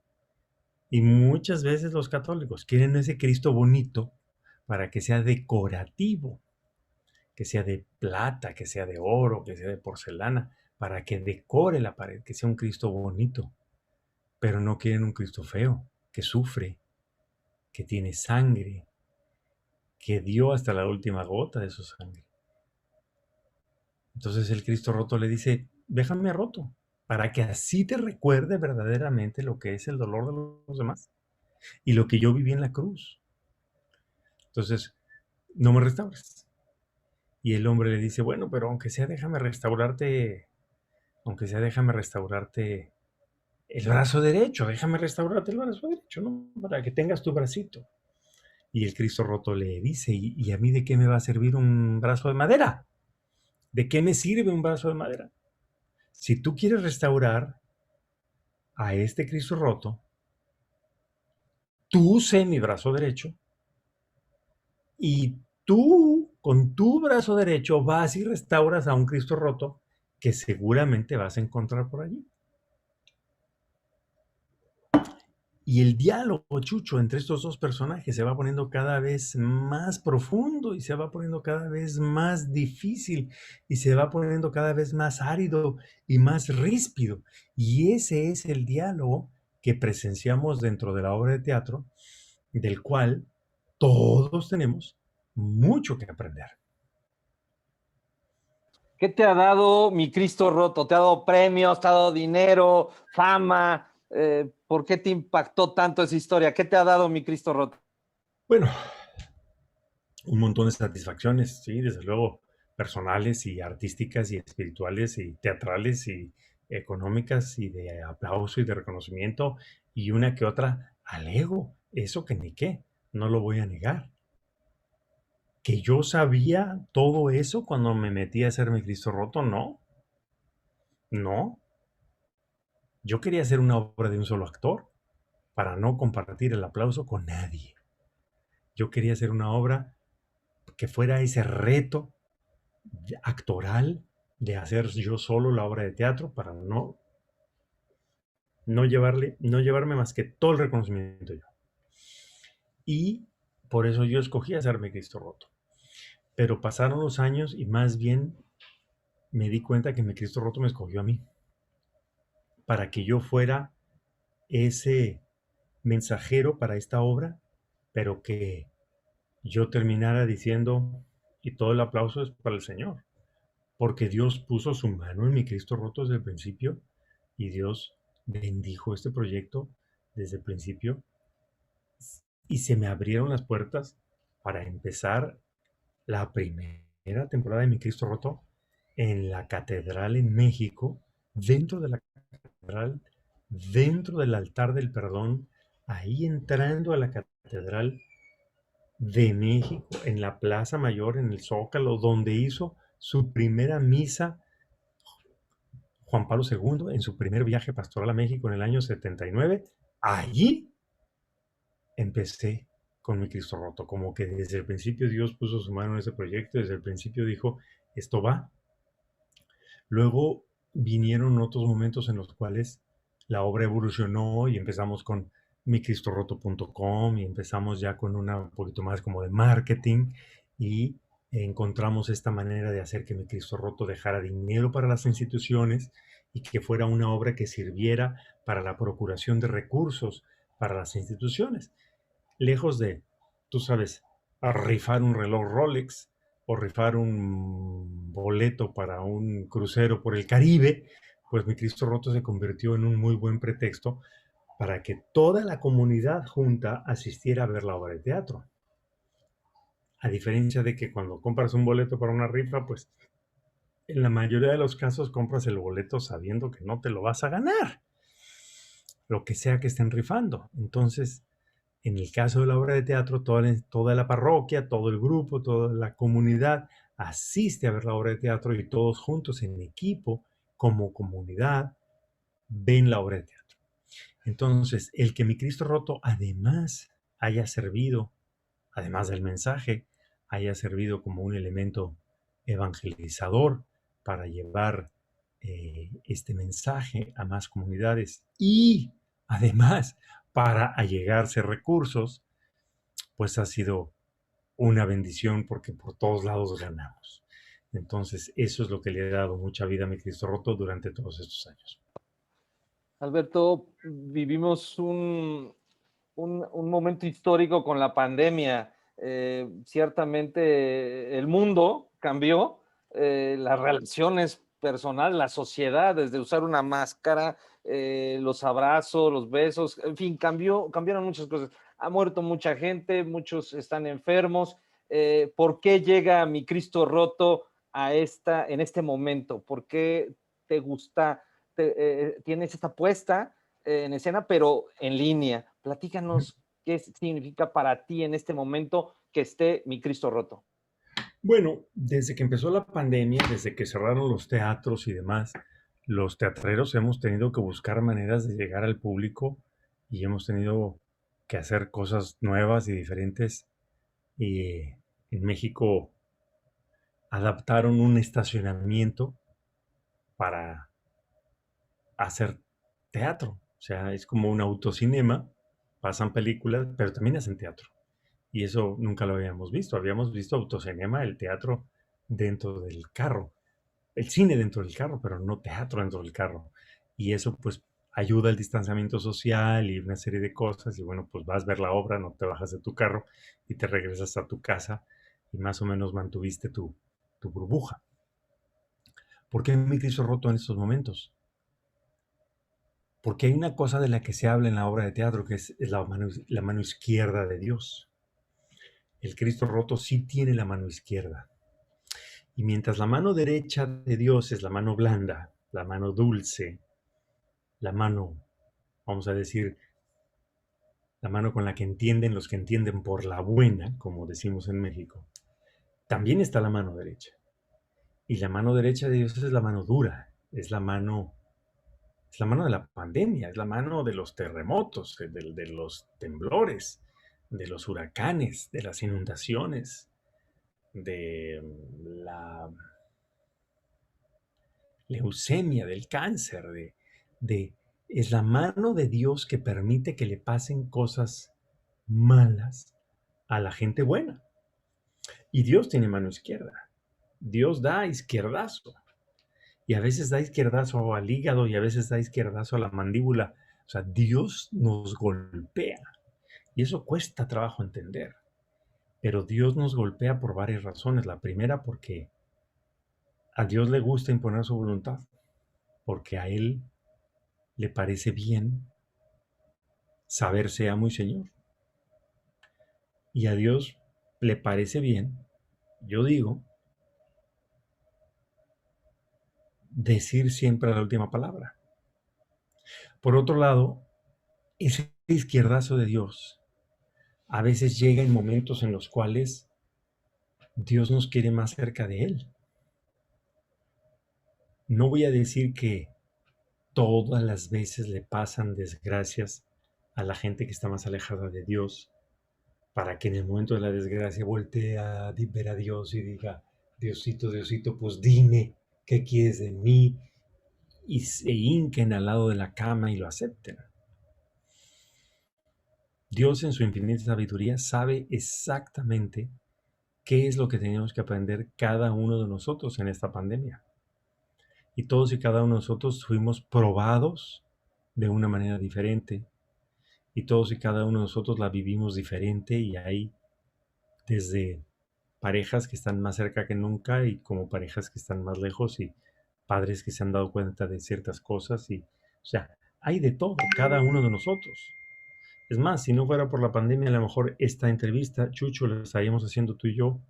Y muchas veces los católicos quieren ese Cristo bonito para que sea decorativo, que sea de plata, que sea de oro, que sea de porcelana, para que decore la pared, que sea un Cristo bonito. Pero no quieren un Cristo feo, que sufre, que tiene sangre, que dio hasta la última gota de su sangre. Entonces el Cristo roto le dice, déjame roto, para que así te recuerde verdaderamente lo que es el dolor de los demás y lo que yo viví en la cruz. Entonces, no me restaures. Y el hombre le dice, bueno, pero aunque sea déjame restaurarte el brazo derecho, déjame restaurarte el brazo derecho, ¿no? Para que tengas tu bracito. Y el Cristo roto le dice, ¿y a mí de qué me va a servir un brazo de madera? ¿De qué me sirve un brazo de madera? Si tú quieres restaurar a este Cristo roto, tú sé mi brazo derecho y tú con tu brazo derecho vas y restauras a un Cristo roto que seguramente vas a encontrar por allí. Y el diálogo, Chucho, entre estos dos personajes se va poniendo cada vez más profundo y se va poniendo cada vez más difícil y se va poniendo cada vez más árido y más ríspido. Y ese es el diálogo que presenciamos dentro de la obra de teatro, del cual todos tenemos mucho que aprender. ¿Qué te ha dado mi Cristo roto? ¿Te ha dado premios, te ha dado dinero, fama? ¿Por qué te impactó tanto esa historia? ¿Qué te ha dado mi Cristo roto? Bueno, un montón de satisfacciones, sí, desde luego, personales y artísticas y espirituales y teatrales y económicas y de aplauso y de reconocimiento y una que otra al ego, eso que ni qué, no lo voy a negar. Que yo sabía todo eso cuando me metí a hacer mi Cristo roto, no, no. Yo quería hacer una obra de un solo actor para no compartir el aplauso con nadie. Yo quería hacer una obra que fuera ese reto actoral de hacer yo solo la obra de teatro para no llevarme más que todo el reconocimiento yo. Y por eso yo escogí hacerme Cristo roto. Pero pasaron los años y más bien me di cuenta que mi Cristo roto me escogió a mí para que yo fuera ese mensajero para esta obra, pero que yo terminara diciendo, y todo el aplauso es para el Señor, porque Dios puso su mano en mi Cristo roto desde el principio y Dios bendijo este proyecto desde el principio y se me abrieron las puertas para empezar la primera temporada de Mi Cristo Roto en la catedral en México, dentro de la catedral, dentro del altar del perdón, ahí entrando a la catedral de México, en la Plaza Mayor, en el Zócalo, donde hizo su primera misa Juan Pablo II en su primer viaje pastoral a México en el año 79. Allí empecé con mi Cristo roto, como que desde el principio Dios puso su mano en ese proyecto, desde el principio dijo, esto va. Luego vinieron otros momentos en los cuales la obra evolucionó y empezamos con micristorroto.com y empezamos ya con un poquito más como de marketing y encontramos esta manera de hacer que Mi Cristo Roto dejara dinero para las instituciones y que fuera una obra que sirviera para la procuración de recursos para las instituciones. Lejos de, tú sabes, a rifar un reloj Rolex o rifar un boleto para un crucero por el Caribe, pues Mi Cristo Roto se convirtió en un muy buen pretexto para que toda la comunidad junta asistiera a ver la obra de teatro. A diferencia de que cuando compras un boleto para una rifa, pues en la mayoría de los casos compras el boleto sabiendo que no te lo vas a ganar, lo que sea que estén rifando. Entonces, en el caso de la obra de teatro, toda la parroquia, todo el grupo, toda la comunidad asiste a ver la obra de teatro y todos juntos en equipo, como comunidad, ven la obra de teatro. Entonces, el que Mi Cristo Roto además haya servido, además del mensaje, haya servido como un elemento evangelizador para llevar este mensaje a más comunidades y además para allegarse recursos, pues ha sido una bendición porque por todos lados ganamos. Entonces, eso es lo que le ha dado mucha vida a Mi Cristo Roto durante todos estos años. Alberto, vivimos un momento histórico con la pandemia. Ciertamente el mundo cambió, las relaciones personales, la sociedad, desde usar una máscara, los abrazos, los besos, en fin, cambiaron muchas cosas. Ha muerto mucha gente, muchos están enfermos. ¿Por qué llega mi Cristo roto en este momento? ¿Por qué te gusta? Tienes esta puesta en escena, pero en línea. Platícanos qué significa para ti en este momento que esté mi Cristo roto. Bueno, desde que empezó la pandemia, desde que cerraron los teatros y demás, los teatreros hemos tenido que buscar maneras de llegar al público y hemos tenido que hacer cosas nuevas y diferentes. Y en México adaptaron un estacionamiento para hacer teatro. O sea, es como un autocinema pasan películas, pero también hacen teatro. Y eso nunca lo habíamos visto. Habíamos visto autocinema, el teatro dentro del carro, el cine dentro del carro, pero no teatro dentro del carro. Y eso pues ayuda al distanciamiento social y una serie de cosas. Y bueno, pues vas a ver la obra, no te bajas de tu carro y te regresas a tu casa y más o menos mantuviste tu burbuja. ¿Por qué mi Cristo roto en estos momentos? Porque hay una cosa de la que se habla en la obra de teatro, que es la mano izquierda de Dios. El Cristo roto sí tiene la mano izquierda. Y mientras la mano derecha de Dios es la mano blanda, la mano dulce, la mano, vamos a decir, la mano con la que entienden los que entienden por la buena, como decimos en México, también está la mano derecha. Y la mano derecha de Dios es la mano dura, es la mano de la pandemia, es la mano de los terremotos, de los temblores, de los huracanes, de las inundaciones, de la leucemia, del cáncer, de es la mano de Dios que permite que le pasen cosas malas a la gente buena. Y Dios tiene mano izquierda. Dios da izquierdazo. Y a veces da izquierdazo al hígado y a veces da izquierdazo a la mandíbula. O sea, Dios nos golpea. Y eso cuesta trabajo entender. Pero Dios nos golpea por varias razones. La primera, porque a Dios le gusta imponer su voluntad. Porque a Él le parece bien saberse amo y Señor. Y a Dios le parece bien, yo digo, decir siempre la última palabra. Por otro lado, ese izquierdazo de Dios a veces llega en momentos en los cuales Dios nos quiere más cerca de Él. No voy a decir que todas las veces le pasan desgracias a la gente que está más alejada de Dios, para que en el momento de la desgracia voltee a ver a Dios y diga, Diosito, Diosito, pues dime, ¿qué quieres de mí? Y se hinquen al lado de la cama y lo acepten. Dios en su infinita sabiduría sabe exactamente qué es lo que tenemos que aprender cada uno de nosotros en esta pandemia. Y todos y cada uno de nosotros fuimos probados de una manera diferente. Y todos y cada uno de nosotros la vivimos diferente y hay desde parejas que están más cerca que nunca y como parejas que están más lejos y padres que se han dado cuenta de ciertas cosas y, o sea, hay de todo, cada uno de nosotros. Es más, si no fuera por la pandemia, a lo mejor esta entrevista, Chucho, la estaríamos haciendo tú y yo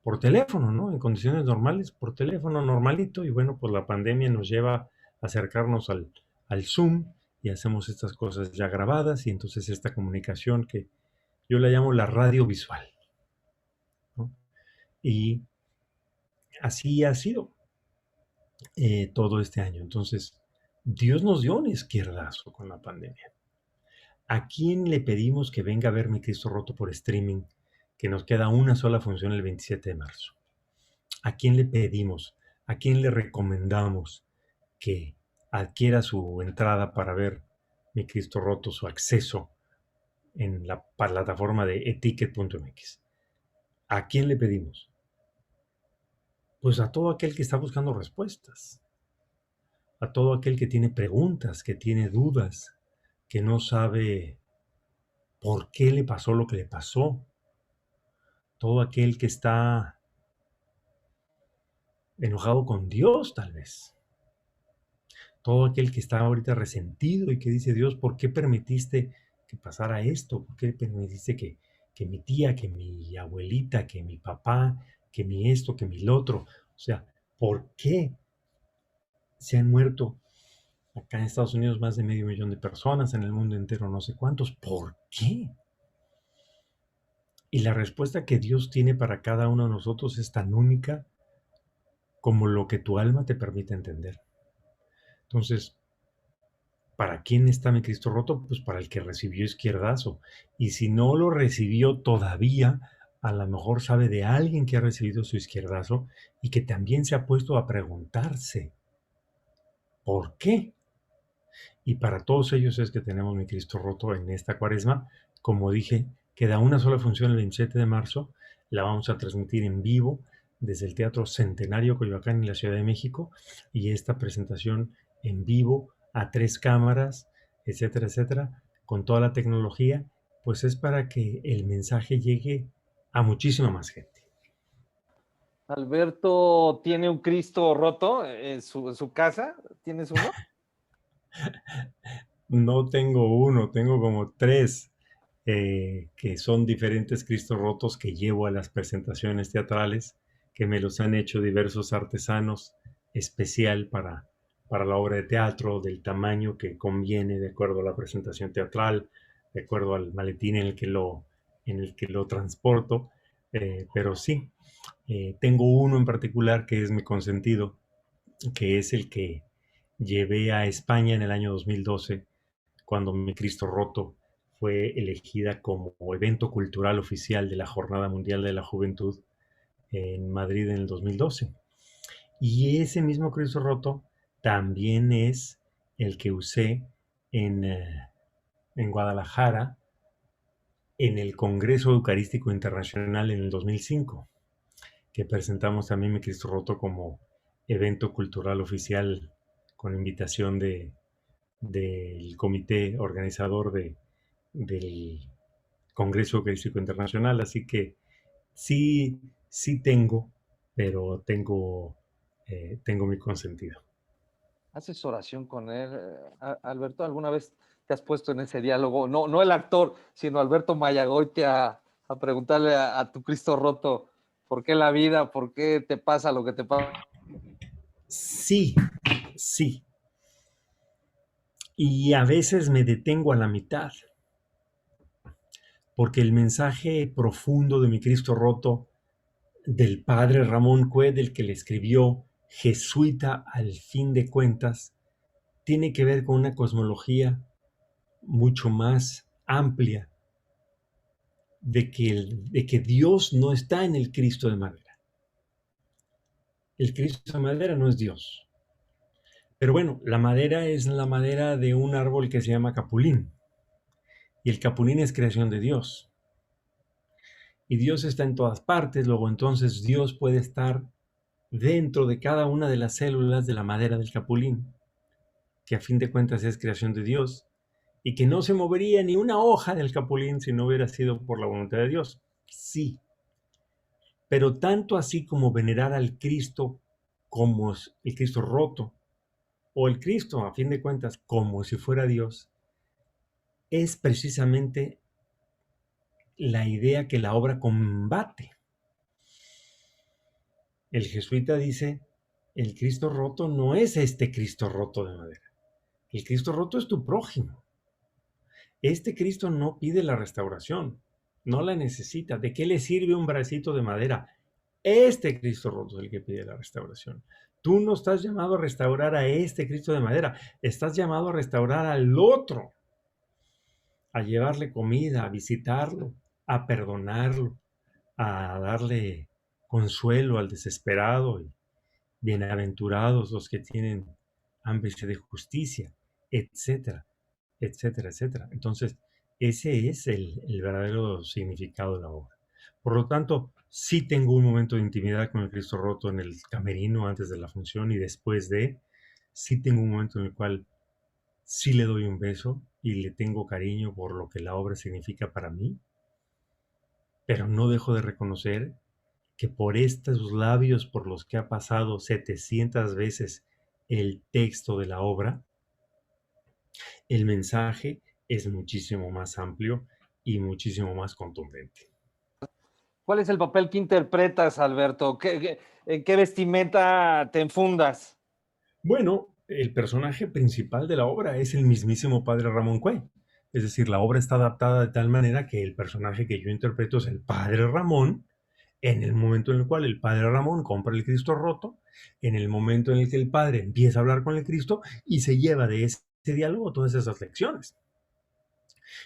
por teléfono, ¿no? En condiciones normales, por teléfono normalito y bueno, pues la pandemia nos lleva a acercarnos al Zoom y hacemos estas cosas ya grabadas y entonces esta comunicación que yo la llamo la radio visual, ¿no? Y así ha sido todo este año. Entonces, Dios nos dio un izquierdazo con la pandemia. ¿A quién le pedimos que venga a ver Mi Cristo Roto por streaming? Que nos queda una sola función el 27 de marzo. ¿A quién le pedimos? ¿A quién le recomendamos que adquiera su entrada para ver Mi Cristo Roto, su acceso en la plataforma de eticket.mx? ¿A quién le pedimos? Pues a todo aquel que está buscando respuestas, a todo aquel que tiene preguntas, que tiene dudas, que no sabe por qué le pasó lo que le pasó, todo aquel que está enojado con Dios tal vez, todo aquel que está ahorita resentido y que dice, Dios, ¿por qué permitiste que pasara esto? ¿Por qué permitiste que mi tía, que mi abuelita, que mi papá, que mi esto, que mi lo otro? O sea, ¿por qué se han muerto acá en Estados Unidos más de 500,000 de personas, en el mundo entero no sé cuántos? ¿Por qué? Y la respuesta que Dios tiene para cada uno de nosotros es tan única como lo que tu alma te permite entender. Entonces, ¿para quién está mi Cristo roto? Pues para el que recibió izquierdazo. Y si no lo recibió todavía, a lo mejor sabe de alguien que ha recibido su izquierdazo y que también se ha puesto a preguntarse, ¿por qué? Y para todos ellos es que tenemos mi Cristo roto en esta cuaresma. Como dije, queda una sola función el 27 de marzo. La vamos a transmitir en vivo desde el Teatro Centenario Coyoacán en la Ciudad de México. Y esta presentación en vivo a 3 cámaras, etcétera, etcétera, con toda la tecnología, pues es para que el mensaje llegue a muchísima más gente. Alberto tiene un Cristo roto en su casa. ¿Tienes uno? No tengo uno, tengo como 3 que son diferentes Cristos rotos que llevo a las presentaciones teatrales, que me los han hecho diversos artesanos, especial para la obra de teatro, del tamaño que conviene de acuerdo a la presentación teatral, de acuerdo al maletín en el que lo transporto. Pero sí, tengo uno en particular que es mi consentido, que es el que llevé a España en el año 2012, cuando mi Cristo roto fue elegida como evento cultural oficial de la Jornada Mundial de la Juventud en Madrid en el 2012. Y ese mismo Cristo roto también es el que usé en, en Guadalajara en el Congreso Eucarístico Internacional en el 2005, que presentamos también mi Cristo roto como evento cultural oficial con invitación del comité organizador del Congreso Eucarístico Internacional. Así que sí, sí tengo, pero tengo mi consentido. ¿Haces oración con él, Alberto? ¿Alguna vez te has puesto en ese diálogo? No, no el actor, sino Alberto Mayagoite a preguntarle a tu Cristo roto, ¿por qué la vida? ¿Por qué te pasa lo que te pasa? Sí, sí. Y a veces me detengo a la mitad, porque el mensaje profundo de mi Cristo roto del padre Ramón Cue, del que le escribió, jesuita al fin de cuentas, tiene que ver con una cosmología mucho más amplia de que Dios no está en el Cristo de madera. El Cristo de madera no es Dios. Pero bueno, la madera es la madera de un árbol que se llama capulín. Y el capulín es creación de Dios. Y Dios está en todas partes, luego entonces Dios puede estar dentro de cada una de las células de la madera del capulín, que a fin de cuentas es creación de Dios, y que no se movería ni una hoja del capulín si no hubiera sido por la voluntad de Dios. Sí, pero tanto así como venerar al Cristo como el Cristo roto, o el Cristo, a fin de cuentas, como si fuera Dios, es precisamente la idea que la obra combate. El jesuita dice, el Cristo roto no es este Cristo roto de madera. El Cristo roto es tu prójimo. Este Cristo no pide la restauración, no la necesita. ¿De qué le sirve un bracito de madera? Este Cristo roto es el que pide la restauración. Tú no estás llamado a restaurar a este Cristo de madera, estás llamado a restaurar al otro, a llevarle comida, a visitarlo, a perdonarlo, a darle consuelo al desesperado. Y bienaventurados los que tienen hambre de justicia, etcétera, etcétera, etcétera. Entonces, ese es el verdadero significado de la obra. Por lo tanto, sí tengo un momento de intimidad con el Cristo roto en el camerino antes de la función y después de. Sí tengo un momento en el cual sí le doy un beso y le tengo cariño por lo que la obra significa para mí, pero no dejo de reconocer que por estos labios por los que ha pasado 700 veces el texto de la obra, el mensaje es muchísimo más amplio y muchísimo más contundente. ¿Cuál es el papel que interpretas, Alberto? ¿En qué vestimenta te enfundas? Bueno, el personaje principal de la obra es el mismísimo padre Ramón Cue. Es decir, la obra está adaptada de tal manera que el personaje que yo interpreto es el padre Ramón, en el momento en el cual el padre Ramón compra el Cristo roto, en el momento en el que el padre empieza a hablar con el Cristo y se lleva de ese diálogo todas esas lecciones.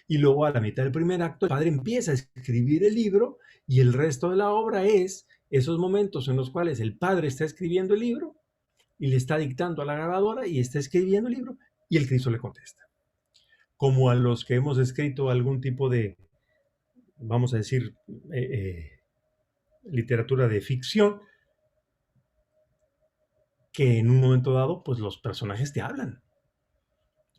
Y luego a la mitad del primer acto el padre empieza a escribir el libro y el resto de la obra es esos momentos en los cuales el padre está escribiendo el libro y le está dictando a la grabadora y está escribiendo el libro Y el Cristo le contesta. Como a los que hemos escrito algún tipo de, vamos a decir, literatura de ficción, que en un momento dado, pues los personajes te hablan.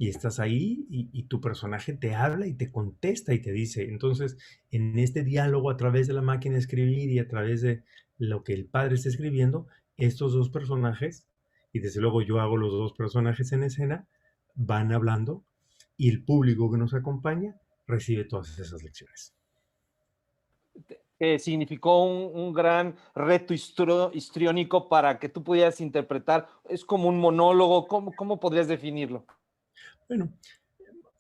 Y estás ahí y tu personaje te habla y te contesta y te dice. Entonces, en este diálogo a través de la máquina de escribir y a través de lo que el padre está escribiendo, estos dos personajes, y desde luego yo hago los dos personajes en escena, van hablando y el público que nos acompaña recibe todas esas lecciones. Significó un gran reto histriónico para que tú pudieras interpretar. Es como un monólogo. ¿Cómo podrías definirlo? Bueno,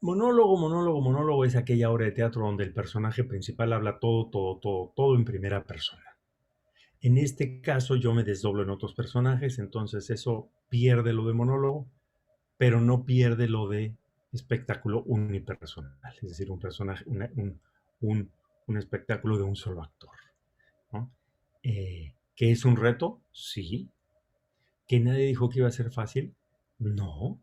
monólogo es aquella obra de teatro donde el personaje principal habla todo en primera persona. En este caso yo me desdoblo en otros personajes, entonces eso pierde lo de monólogo, pero no pierde lo de espectáculo unipersonal, es decir, un personaje, un espectáculo de un solo actor, ¿no? ¿Que es un reto? Sí. ¿Que nadie dijo que iba a ser fácil? No.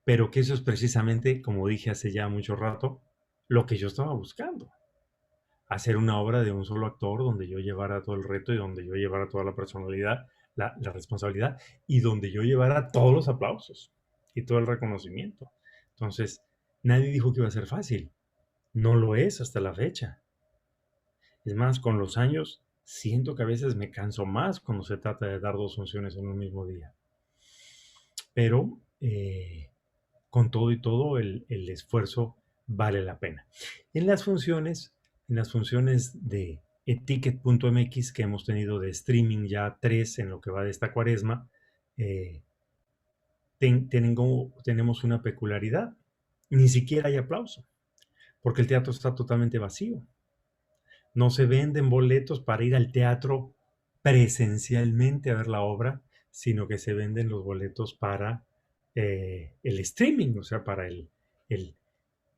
Pero que eso es precisamente, como dije hace ya mucho rato, lo que yo estaba buscando. Hacer una obra de un solo actor donde yo llevara todo el reto y donde yo llevara toda la personalidad, la responsabilidad y donde yo llevara todos los aplausos y todo el reconocimiento. Entonces, nadie dijo que iba a ser fácil. No lo es hasta la fecha. Es más, con los años siento que a veces me canso más cuando se trata de dar dos funciones en un mismo día. Pero con todo y todo, el esfuerzo vale la pena. En las funciones de eticket.mx que hemos tenido de streaming, ya 3 en lo que va de esta cuaresma, tenemos una peculiaridad. Ni siquiera hay aplauso, porque el teatro está totalmente vacío. No se venden boletos para ir al teatro presencialmente a ver la obra, sino que se venden los boletos para el streaming, o sea, para el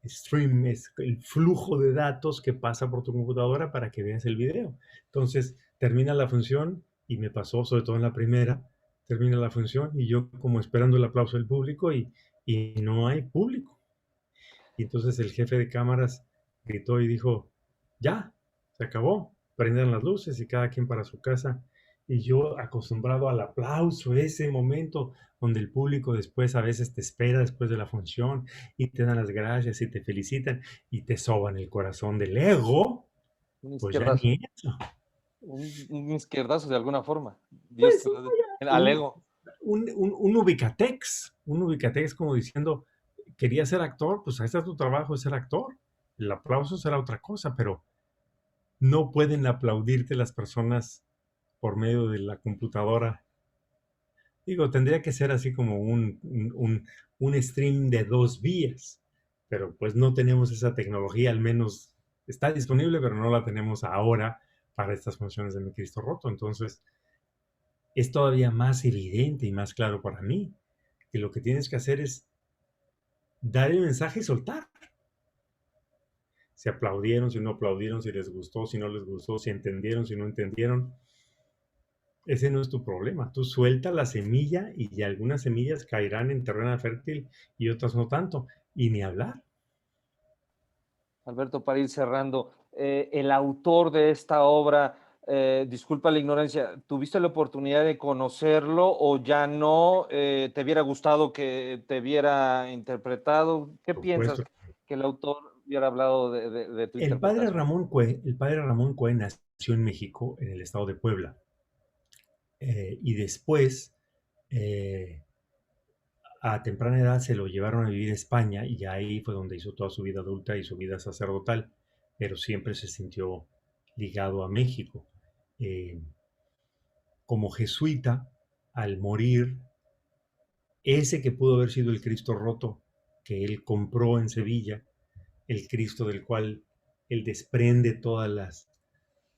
stream, es el flujo de datos que pasa por tu computadora para que veas el video. Entonces, termina la función y me pasó, sobre todo en la primera, termina la función y yo como esperando el aplauso del público y no hay público. Y entonces el jefe de cámaras gritó y dijo, ya, se acabó, prendan las luces y cada quien para su casa. Y yo acostumbrado al aplauso, ese momento donde el público después a veces te espera después de la función y te dan las gracias y te felicitan y te soban el corazón del ego, Un pues ya izquierdazo. ni eso. Un izquierdazo de alguna forma. Dios Pues te lo dé. Al un, ego. un ubicatex como diciendo, quería ser actor, pues ahí está tu trabajo, es ser actor. El aplauso será otra cosa, pero no pueden aplaudirte las personas por medio de la computadora. Digo, tendría que ser así como un stream de dos vías, pero pues no tenemos esa tecnología, al menos está disponible, pero no la tenemos ahora para estas funciones de Mi Cristo Roto. Entonces, es todavía más evidente y más claro para mí que lo que tienes que hacer es dar el mensaje y soltar. Si aplaudieron, si no aplaudieron, si les gustó, si no les gustó, si entendieron, si no entendieron. Ese no es tu problema. Tú suelta la semilla y algunas semillas caerán en terreno fértil y otras no tanto. Y ni hablar. Alberto, para ir cerrando, el autor de esta obra, disculpa la ignorancia, ¿tuviste la oportunidad de conocerlo o ya no? ¿Te hubiera gustado que te hubiera interpretado? ¿Qué Por piensas supuesto. que el autor hubiera hablado de tu interpretación? El padre Ramón Cue nació en México, en el estado de Puebla. Y después, eh, a temprana edad, se lo llevaron a vivir a España y ahí fue donde hizo toda su vida adulta y su vida sacerdotal, pero siempre se sintió ligado a México. Eh, como jesuita, al morir, ese que pudo haber sido el Cristo roto que él compró en Sevilla, el Cristo del cual él desprende todas las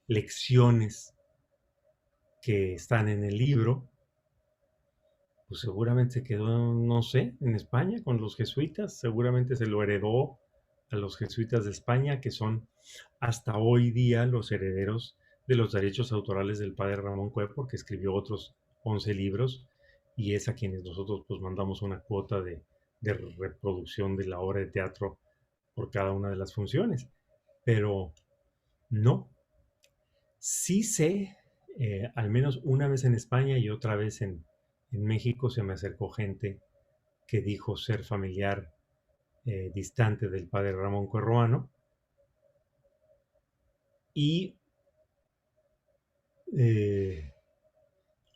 lecciones que están en el libro, pues seguramente se quedó, no sé, en España con los jesuitas, seguramente se lo heredó a los jesuitas de España, que son hasta hoy día los herederos de los derechos autorales del padre Ramón Cue, porque escribió otros 11 libros y es a quienes nosotros pues mandamos una cuota de reproducción de la obra de teatro por cada una de las funciones. Pero no, sí sé, al menos una vez en España y otra vez en México se me acercó gente que dijo ser familiar distante del padre Ramón Cuerroano y eh,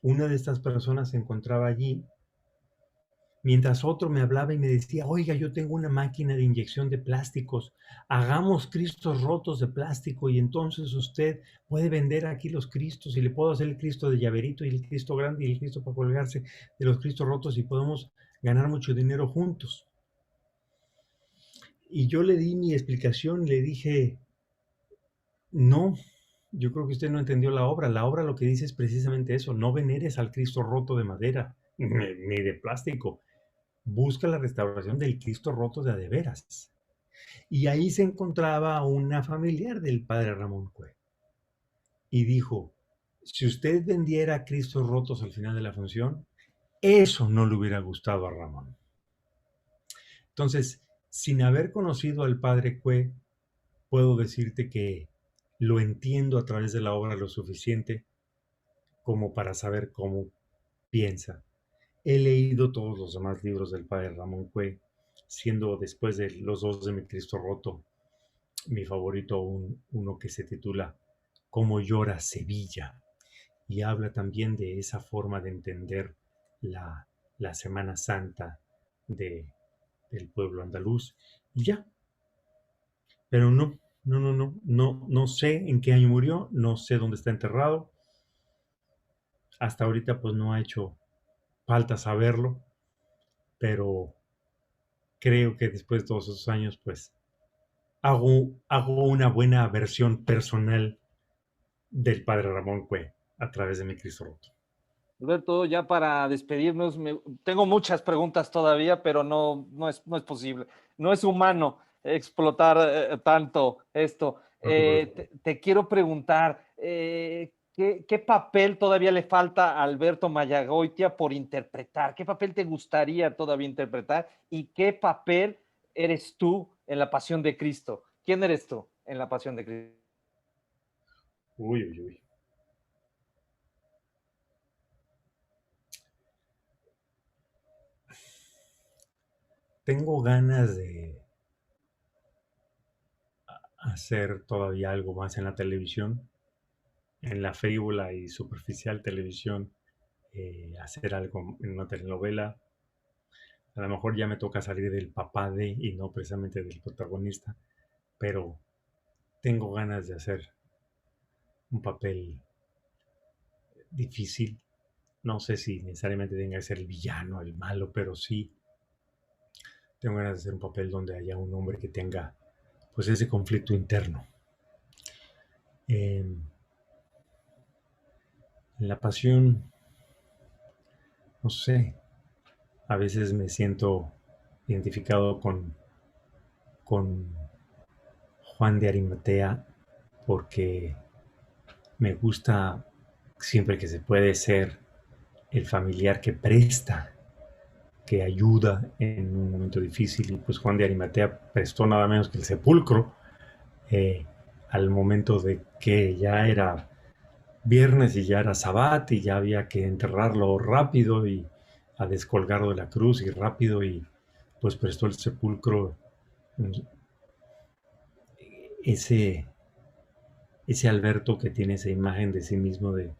una de estas personas se encontraba allí mientras otro me hablaba y me decía, oiga, yo tengo una máquina de inyección de plásticos, hagamos cristos rotos de plástico y entonces usted puede vender aquí los cristos y le puedo hacer el cristo de llaverito y el cristo grande y el cristo para colgarse de los cristos rotos y podemos ganar mucho dinero juntos. Y yo le di mi explicación, le dije, no, yo creo que usted no entendió la obra. La obra lo que dice es precisamente eso, no veneres al Cristo roto de madera ni de plástico. Busca la restauración del Cristo roto de veras. Y ahí se encontraba una familiar del padre Ramón Cue. Y dijo, si usted vendiera Cristos rotos al final de la función, eso no le hubiera gustado a Ramón. Entonces, sin haber conocido al padre Cue, puedo decirte que lo entiendo a través de la obra lo suficiente como para saber cómo piensa. He leído todos los demás libros del padre Ramón Cue, siendo después de los dos de mi Cristo roto, mi favorito uno que se titula Cómo llora Sevilla, y habla también de esa forma de entender la, la Semana Santa de, del pueblo andaluz. Y ya, pero no sé en qué año murió, no sé dónde está enterrado. Hasta ahorita pues no ha hecho falta saberlo, pero creo que después de todos esos años pues hago una buena versión personal del padre Ramón Cue a través de mi Cristo roto. Alberto, ya para despedirnos, tengo muchas preguntas todavía, pero no es posible. No es humano explotar tanto esto. No te preocupes. Te quiero preguntar, ¿qué papel todavía le falta a Alberto Mayagoitia por interpretar? ¿Qué papel te gustaría todavía interpretar? ¿Y qué papel eres tú en La Pasión de Cristo? ¿Quién eres tú en La Pasión de Cristo? Uy, uy, uy. Tengo ganas de hacer todavía algo más en la televisión, en la frívola y superficial televisión, hacer algo en una telenovela. A lo mejor ya me toca salir del papá de y no precisamente del protagonista, pero tengo ganas de hacer un papel difícil. No sé si necesariamente tenga que ser el villano, el malo, pero sí tengo ganas de hacer un papel donde haya un hombre que tenga pues ese conflicto interno. En la pasión, no sé, a veces me siento identificado con Juan de Arimatea porque me gusta siempre que se puede ser el familiar que presta, que ayuda en un momento difícil. Y pues Juan de Arimatea prestó nada menos que el sepulcro eh, al momento de que ya era viernes y ya era sabbat y ya había que enterrarlo rápido y a descolgarlo de la cruz y rápido y pues prestó el sepulcro. ese, ese Alberto que tiene esa imagen de sí mismo de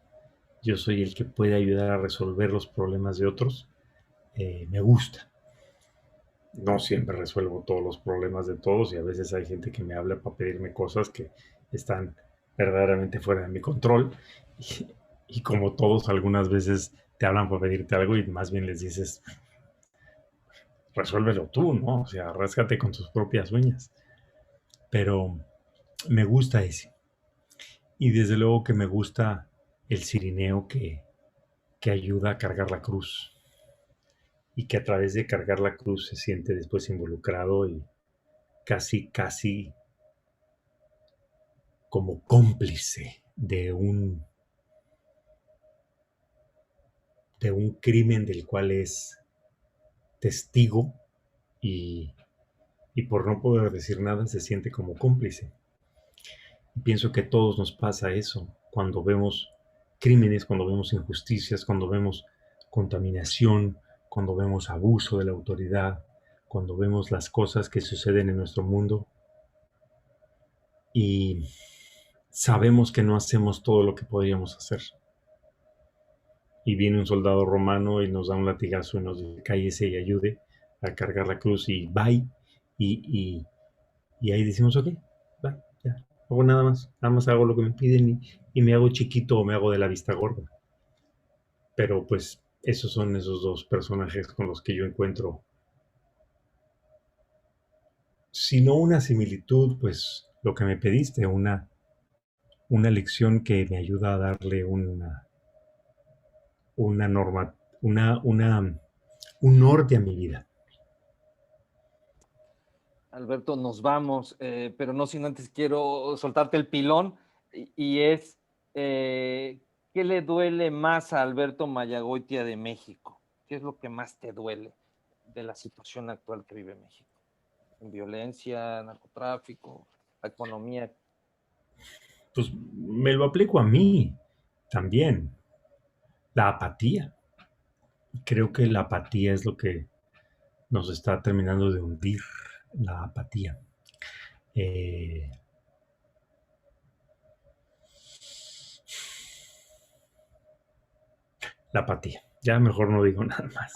yo soy el que puede ayudar a resolver los problemas de otros, me gusta. No siempre resuelvo todos los problemas de todos y a veces hay gente que me habla para pedirme cosas que están verdaderamente fuera de mi control y, y como todos algunas veces te hablan para pedirte algo y más bien les dices, resuélvelo tú, ¿no? O sea, ráscate con tus propias uñas. Pero me gusta ese. Y desde luego que me gusta el cirineo que ayuda a cargar la cruz y que a través de cargar la cruz se siente después involucrado y casi como cómplice de un de un crimen del cual es testigo y, y por no poder decir nada se siente como cómplice. Y pienso que a todos nos pasa eso cuando vemos crímenes, cuando vemos injusticias, cuando vemos contaminación, cuando vemos abuso de la autoridad, cuando vemos las cosas que suceden en nuestro mundo y sabemos que no hacemos todo lo que podríamos hacer. Y viene un soldado romano y nos da un latigazo y nos dice, cállese y ayude a cargar la cruz y bye. Y, y ahí decimos, ok, bye, ya, hago nada más hago lo que me piden y me hago chiquito o me hago de la vista gorda. Pero pues esos son esos dos personajes con los que yo encuentro, si no una similitud, pues lo que me pediste, una lección que me ayuda a darle una norma, un norte a mi vida. Alberto, nos vamos, pero no sin antes quiero soltarte el pilón y es, ¿qué le duele más a Alberto Mayagoitia de México? ¿Qué es lo que más te duele de la situación actual que vive México? ¿En violencia, narcotráfico, la economía? Pues me lo aplico a mí también. La apatía. Creo que la apatía es lo que nos está terminando de hundir. La apatía. Eh, la apatía. Ya mejor no digo nada más.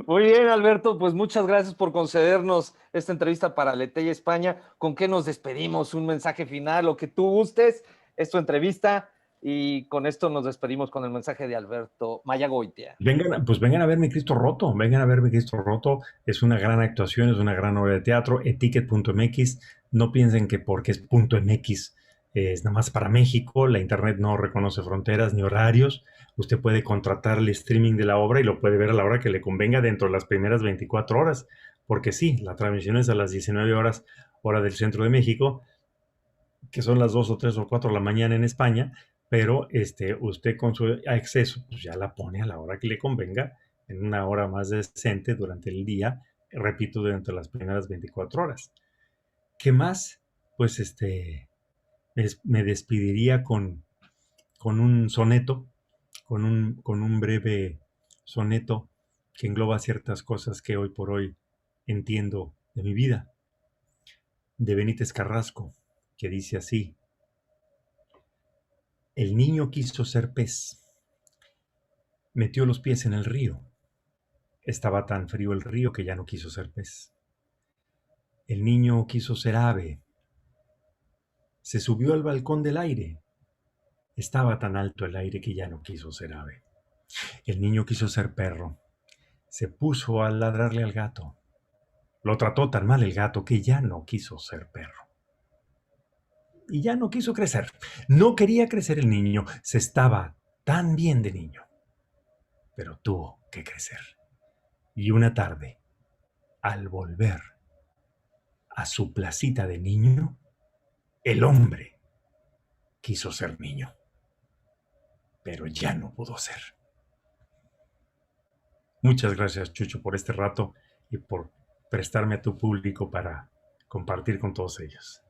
Muy bien, Alberto, pues muchas gracias por concedernos esta entrevista para Letella España. ¿Con qué nos despedimos? ¿Un mensaje final? Lo que tú gustes, es tu entrevista y con esto nos despedimos con el mensaje de Alberto Mayagoitia. Pues vengan a ver mi Cristo Roto, vengan a ver mi Cristo Roto, es una gran actuación, es una gran obra de teatro, etiquet.mx, no piensen que porque es .mx es nada más para México, la internet no reconoce fronteras ni horarios, usted puede contratar el streaming de la obra y lo puede ver a la hora que le convenga dentro de las primeras 24 horas, porque sí, la transmisión es a las 19 horas, hora del centro de México, que son las 2 o 3 o 4 de la mañana en España, pero usted con su acceso pues ya la pone a la hora que le convenga, en una hora más decente durante el día, repito, durante las primeras 24 horas. ¿Qué más? Pues me despediría con un soneto, con un breve soneto que engloba ciertas cosas que hoy por hoy entiendo de mi vida, de Benítez Carrasco, que dice así: el niño quiso ser pez, metió los pies en el río. Estaba tan frío el río que ya no quiso ser pez. El niño quiso ser ave. Se subió al balcón del aire. Estaba tan alto el aire que ya no quiso ser ave. El niño quiso ser perro. Se puso a ladrarle al gato. Lo trató tan mal el gato que ya no quiso ser perro. Y ya no quiso crecer. No quería crecer el niño. Se estaba tan bien de niño. Pero tuvo que crecer. Y una tarde, al volver a su placita de niño, el hombre quiso ser niño, pero ya no pudo ser. Muchas gracias, Chucho, por este rato y por prestarme a tu público para compartir con todos ellos.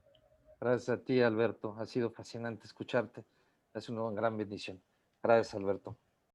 Gracias a ti, Alberto. Ha sido fascinante escucharte. Es una gran bendición. Gracias, Alberto.